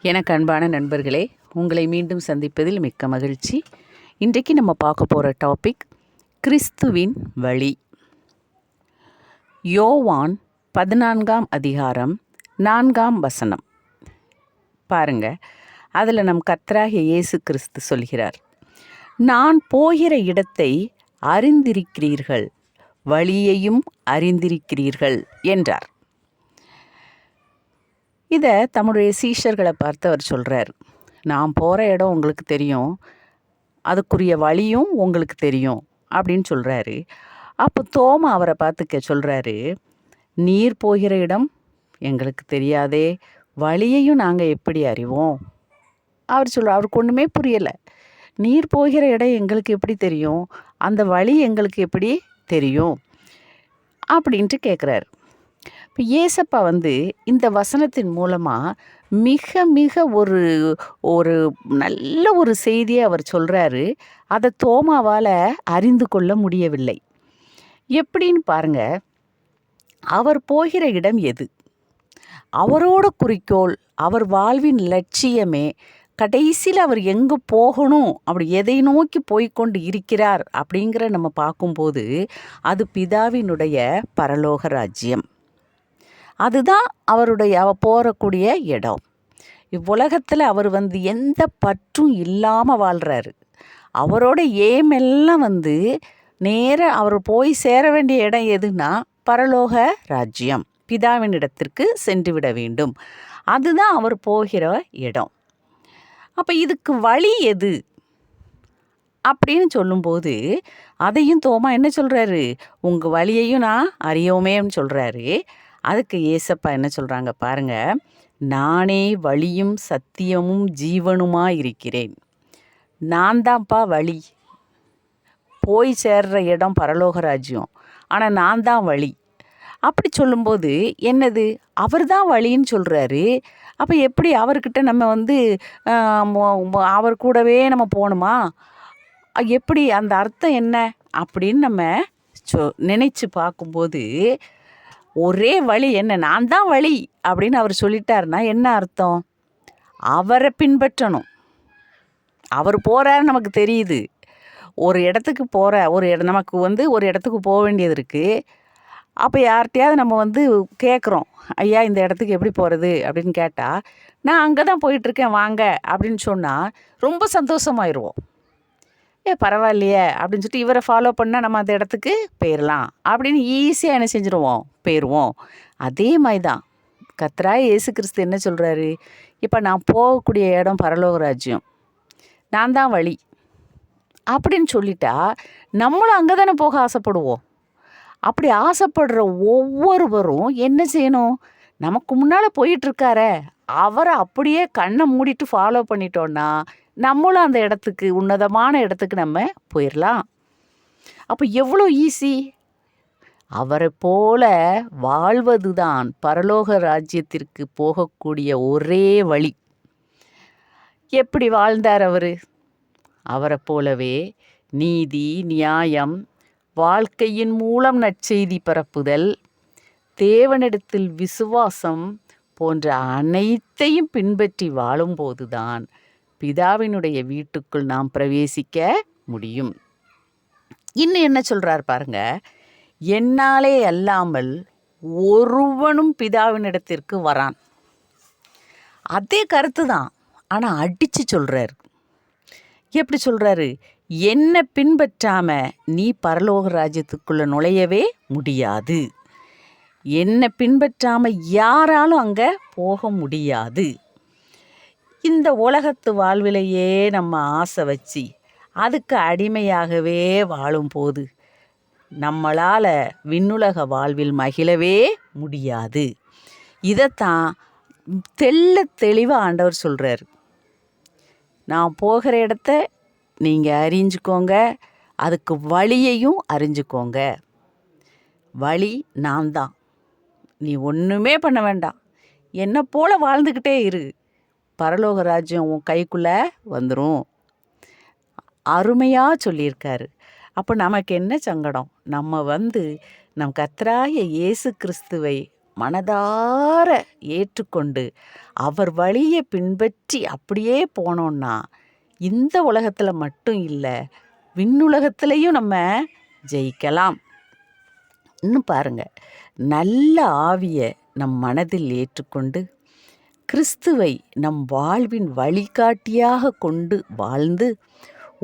எனக்கு அன்பான நண்பர்களே, உங்களை மீண்டும் சந்திப்பதில் மிக்க மகிழ்ச்சி. இன்றைக்கு நம்ம பார்க்க போகிற டாபிக் கிறிஸ்துவின் வழி. யோவான் 14ஆம் அதிகாரம் 4ஆம் வசனம். பாருங்க, அதில் நம் கர்த்தராகிய இயேசு கிறிஸ்து சொல்கிறார், நான் போகிற இடத்தை அறிந்திருக்கிறீர்கள், வழியையும் அறிந்திருக்கிறீர்கள் என்றார். இதை தம்முடைய சீஷர்களை பார்த்து அவர் சொல்கிறார், நான் போகிற இடம் உங்களுக்கு தெரியும், அதுக்குரிய வழியும் உங்களுக்கு தெரியும் அப்படின்னு சொல்கிறாரு. அப்போ தோமா அவரை பார்த்து சொல்கிறாரு, நீர் போகிற இடம் எங்களுக்கு தெரியாதே, வழியையும் நாங்கள் எப்படி அறிவோம்? அவருக்கு ஒன்றுமே புரியலை. நீர் போகிற இடம் எங்களுக்கு எப்படி தெரியும், அந்த வழி எங்களுக்கு எப்படி தெரியும் அப்படின்ட்டு கேட்குறாரு. இப்போ ஏசப்பா இந்த வசனத்தின் மூலமாக மிக மிக ஒரு ஒரு நல்ல ஒரு செய்தியை அவர் சொல்கிறாரு. அதை தோமாவால் அறிந்து கொள்ள முடியவில்லை. எப்படின்னு பாருங்க, அவர் போகிற இடம் எது, அவரோட குறிக்கோள், அவர் வாழ்வின் லட்சியமே, கடைசியில் அவர் எங்கே போகணும், அப்படி எதை நோக்கி போய்கொண்டு இருக்கிறார் அப்படிங்கிற நம்ம பார்க்கும்போது அது பிதாவினுடைய பரலோக ராஜ்யம். அதுதான் அவர் போகக்கூடிய இடம். இவ்வுலகத்தில் அவர் எந்த பற்றும் இல்லாமல் வாழ்கிறாரு. அவரோட ஏமெல்லாம் நேராக அவர் போய் சேர வேண்டிய இடம் எதுனா பரலோக ராஜ்யம், பிதாவின் இடத்திற்கு சென்று விட வேண்டும். அதுதான் அவர் போகிற இடம். அப்போ இதுக்கு வழி எது அப்படின்னு சொல்லும்போது அதையும் தோமா என்ன சொல்கிறாரு, உங்கள் வழியையும் நான் அறியோமேன்னு சொல்கிறாரு. அதுக்கு ஏசப்பா என்ன சொல்கிறாங்க பாருங்க, நானே வழியும் சத்தியமும் ஜீவனுமாக இருக்கிறேன். நான் தான்ப்பா வழி. போய் சேர்ற இடம் பரலோக ராஜ்யம், ஆனால் நான் தான் வழி. அப்படி சொல்லும்போது என்னது, அவர் தான் வழின்னு சொல்கிறாரு. அப்போ எப்படி அவர்கிட்ட நம்ம அவர் கூடவே நம்ம போகணுமா? எப்படி, அந்த அர்த்தம் என்ன அப்படின்னு நம்ம நினச்சி பார்க்கும்போது ஒரே வழி என்ன, நான் தான் வழி அப்படின்னு அவர் சொல்லிட்டாருன்னா என்ன அர்த்தம்? அவரை பின்பற்றணும். அவர் போகிறாரு நமக்கு தெரியுது. ஒரு இடத்துக்கு நமக்கு ஒரு இடத்துக்கு போக வேண்டியது இருக்குது. அப்போ யார்கிட்டையாவது நம்ம கேட்குறோம், ஐயா இந்த இடத்துக்கு எப்படி போகிறது அப்படின்னு கேட்டால், நான் அங்கே தான் போயிட்டுருக்கேன் வாங்க அப்படின்னு சொன்னால் ரொம்ப சந்தோஷமாயிடுவோம். பரவாயில்லையே அப்படின்னு சொல்லிட்டு இவரை ஃபாலோ பண்ணால் நம்ம அந்த இடத்துக்கு போயிடலாம் அப்படின்னு ஈஸியாக என்ன செஞ்சுருவோம், போயிடுவோம். அதே மாதிரி தான் கர்த்தராகிய இயேசு கிறிஸ்து என்ன சொல்கிறாரு, இப்போ நான் போகக்கூடிய இடம் பரலோக ராஜ்யம், நான் தான் வழி அப்படின்னு சொல்லிட்டா நம்மளும் அங்கே தானே போக ஆசைப்படுவோம். அப்படி ஆசைப்படுற ஒவ்வொருவரும் என்ன செய்யணும், நமக்கு முன்னால் போயிட்டுருக்கார அவரை அப்படியே கண்ணை மூடிட்டு ஃபாலோ பண்ணிட்டோன்னா நம்மளும் அந்த இடத்துக்கு, உன்னதமான இடத்துக்கு நம்ம போயிடலாம். அப்போ எவ்வளோ ஈஸி. அவரை போல வாழ்வது தான் பரலோக ராஜ்யத்திற்கு போகக்கூடிய ஒரே வழி. எப்படி வாழ்ந்தார் அவர்? அவரை போலவே நீதி, நியாயம், வாழ்க்கையின் மூலம் நற்செய்தி பரப்புதல், தேவனிடத்தில் விசுவாசம் போன்ற அனைத்தையும் பின்பற்றி வாழும்போதுதான் பிதாவினுடைய வீட்டுக்குள் நாம் பிரவேசிக்க முடியும். இன்னும் என்ன சொல்கிறார் பாருங்க, என்னாலே அல்லாமல் ஒருவனும் பிதாவினிடத்திற்கு வரான். அதே கருத்து தான், ஆனால் அடித்து சொல்கிறார். எப்படி சொல்கிறாரு, என்னை பின்பற்றாம நீ பரலோக ராஜ்யத்துக்குள்ளே நுழையவே முடியாது. என்னை பின்பற்றாமல் யாராலும் அங்கே போக முடியாது. இந்த உலகத்து வாழ்விலையே நம்ம ஆசை வச்சு அதுக்கு அடிமையாகவே வாழும்போது நம்மளால் விண்ணுலக வாழ்வில் மகிழவே முடியாது. இதைத்தான் தெளிவாக ஆண்டவர் சொல்கிறார். நான் போகிற இடத்த நீங்கள் அறிஞ்சுக்கோங்க, அதுக்கு வழியையும் அறிஞ்சுக்கோங்க. வழி நான் தான், நீ ஒன்றுமே பண்ண வேண்டாம், என்னை போல் வாழ்ந்துக்கிட்டே இரு, பரலோக ராஜ்யம் உன் கைக்குள்ளே வந்துடும். அருமையாக சொல்லியிருக்காரு. அப்போ நமக்கு என்ன சங்கடம், நம்ம நம் கர்த்தராகிய இயேசு கிறிஸ்துவை மனதார ஏற்றுக்கொண்டு அவர் வழியை பின்பற்றி அப்படியே போனோன்னா இந்த உலகத்தில் மட்டும் இல்லை, விண்ணுலகத்திலையும் நம்ம ஜெயிக்கலாம். இன்னும் பாருங்க, நல்ல ஆவியை நம் மனதில் ஏற்றுக்கொண்டு கிறிஸ்துவை நம் வாழ்வின் வழிகாட்டியாக கொண்டு வாழ்ந்து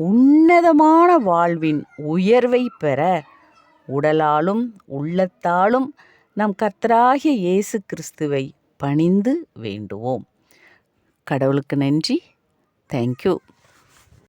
உன்னதமான வாழ்வின் உயர்வை பெற உடலாலும் உள்ளத்தாலும் நம் கர்த்தராகிய இயேசு கிறிஸ்துவை பணிந்து வேண்டுவோம். கடவுளுக்கு நன்றி. தேங்க்யூ.